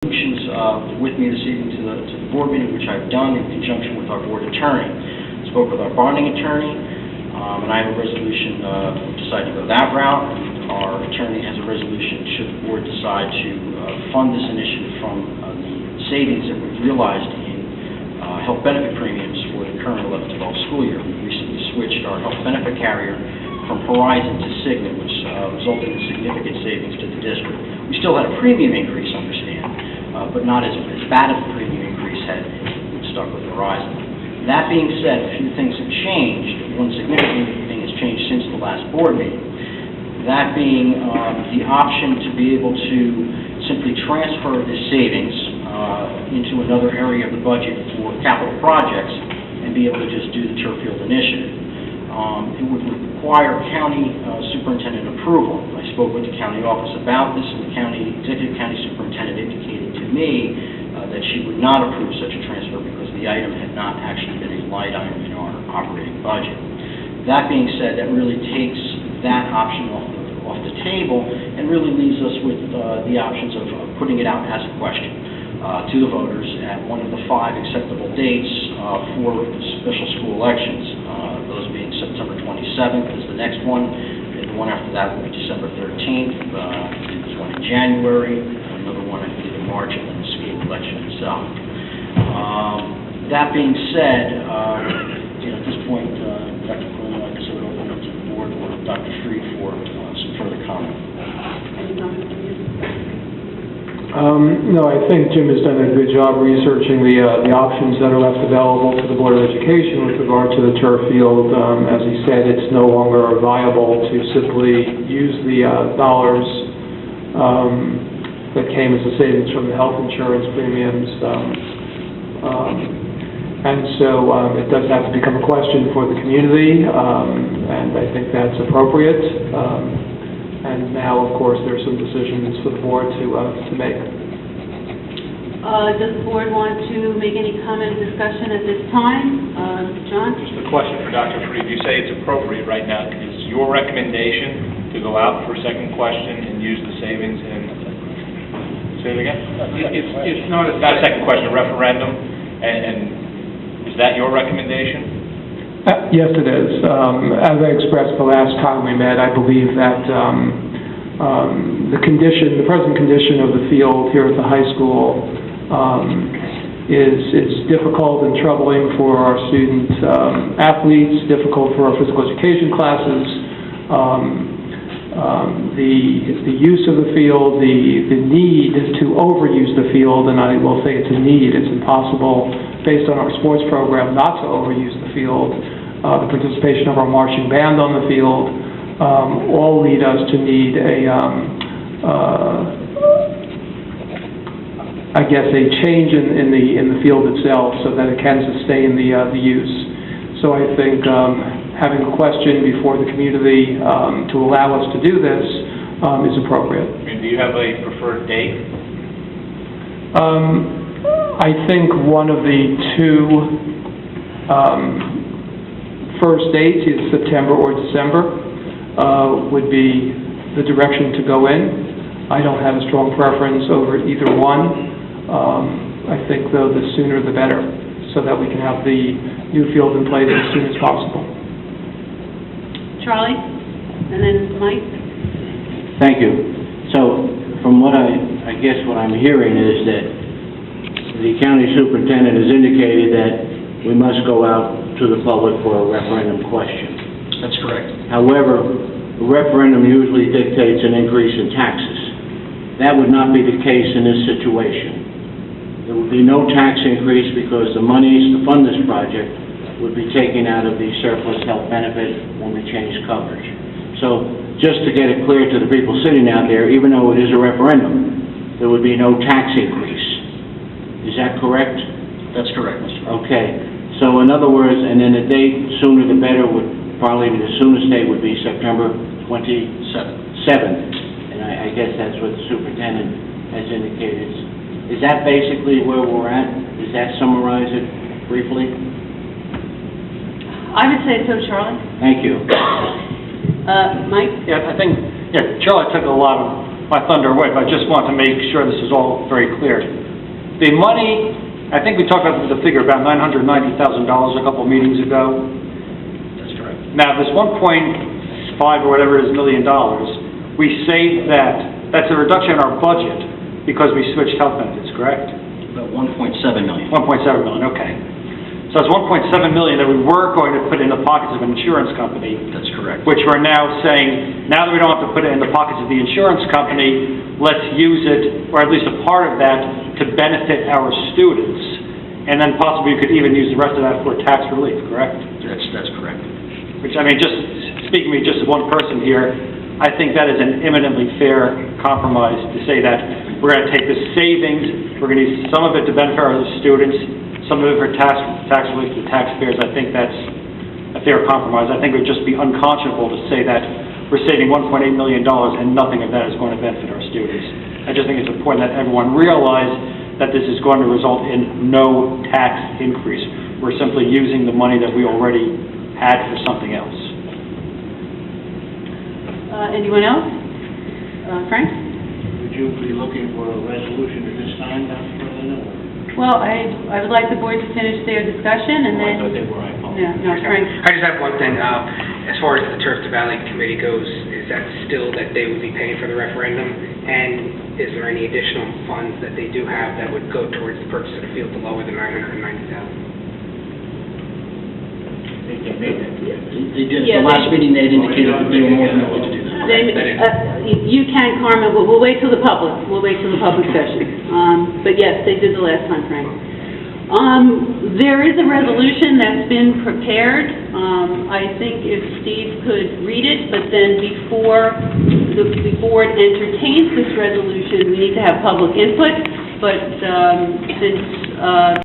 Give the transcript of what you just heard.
With me this evening to the board meeting, which I've done in conjunction with our board attorney. Spoke with our bonding attorney, and I have a resolution. We decided to go that route. Our attorney has a resolution should the board decide to fund this initiative from the savings that we've realized in health benefit premiums for the current 11-12 school year. We recently switched our health benefit carrier from Horizon to Cigna, which resulted in significant savings to the district. We still had a premium increase, understand, but not as bad of a premium increase had we stuck with Horizon. That being said, a few things have changed. One significant thing has changed since the last board meeting. That being the option to be able to simply transfer the savings into another area of the budget for capital projects and be able to just do the turf field initiative. It would require county superintendent approval. I spoke with the county office about this, and the executive county superintendent indicated to me that she would not approve such a transfer because the item had not actually been a light item in our operating budget. That being said, that really takes that option off the table and really leaves us with the options of putting it out as a question to the voters at one of the 5 acceptable dates for special school elections. Those being September 27th is the next one, and the one after that will be December 13th, the one in January, another one I believe in March, and then the school election itself. That being said, at this point, Dr. Quinn, I guess I would open up to the board or Dr. Freed for some further comment. Any comments? No, I think Jim has done a good job researching the options that are left available to the Board of Education with regard to the turf field. As he said, it's no longer viable to simply use the dollars that came as a savings from the health insurance premiums. And so it does have to become a question for the community, and I think that's appropriate. And now, of course, there are some decisions for the board to make. Does the board want to make any comment or discussion at this time? John? Just a question for Dr. Freed. You say it's appropriate right now. Is your recommendation to go out for a second question and use the savings and say it again? It's not a second question, a referendum, and is that your recommendation? Yes, it is. As I expressed the last time we met, I believe that the present condition of the field here at the high school is difficult and troubling for our student athletes, difficult for our physical education classes. The use of the field, the need to overuse the field, and I will say it's a need. It's impossible, based on our sports program, not to overuse the field. The participation of our marching band on the field all lead us to need a change in the field itself so that it can sustain the use. So I think having a question before the community to allow us to do this is appropriate. And do you have a preferred date? I think one of the two first dates, either September or December, would be the direction to go in. I don't have a strong preference over either one. I think, though, the sooner the better, so that we can have the new field in place as soon as possible. Charlie? And then Mike? Thank you. So, from what I guess what I'm hearing is that the county superintendent has indicated that we must go out to the public for a referendum question. That's correct. However, a referendum usually dictates an increase in taxes. That would not be the case in this situation. There would be no tax increase because the monies to fund this project would be taken out of the surplus health benefit when we change coverage. So, just to get it clear to the people sitting out there, even though it is a referendum, there would be no tax increase. Is that correct? That's correct, Mr. President. Okay. So in other words, and then the date, sooner the better, would probably be the soonest date would be September 27th. And I guess that's what the superintendent has indicated. Is that basically where we're at? Does that summarize it briefly? I would say so, Charlie. Thank you. Mike? Yeah, I think Charlie took a lot of my thunder away, but I just want to make sure this is all very clear. The money, I think we talked about the figure, about $990,000 a couple meetings ago. That's correct. Now, this 1.5 or whatever it is $million, we say that's a reduction in our budget because we switched health benefits, correct? About $1.7 million. 1.7 million, okay. So it's 1.7 million that we were going to put in the pockets of an insurance company, That's correct. which we're now saying, now that we don't have to put it in the pockets of the insurance company, let's use it, or at least a part of that, to benefit our students. And then possibly you could even use the rest of that for tax relief, correct? That's correct. Which, I mean, just speaking to me just as one person here, I think that is an eminently fair compromise to say that we're going to take the savings, we're going to use some of it to benefit our students, some of it for tax relief to taxpayers. I think that's a fair compromise. I think it would just be unconscionable to say that we're saving $1.8 million and nothing of that is going to benefit our students. I just think it's important that everyone realize that this is going to result in no tax increase. We're simply using the money that we already had for something else. Anyone else? Frank? Would you be looking for a resolution at this time, Dr. Berlin? Well, I would like the board to finish their discussion, and then... I thought they were, I apologize. Yeah, no, Frank. I just have one thing. As far as the Turf to Valley Committee goes, is that still that they would be paying for the referendum? And is there any additional funds that they do have that would go towards the purchase of the field to lower the $990,000? I think they made that. They did, Yeah, at the last meeting, they had indicated that they were more than willing to do that. You can, Carmen, but we'll wait till the public. We'll wait till the public session. But yes, they did the last time, Frank. There is a resolution that's been prepared. I think if Steve could read it, but then before the board entertains this resolution, we need to have public input. But since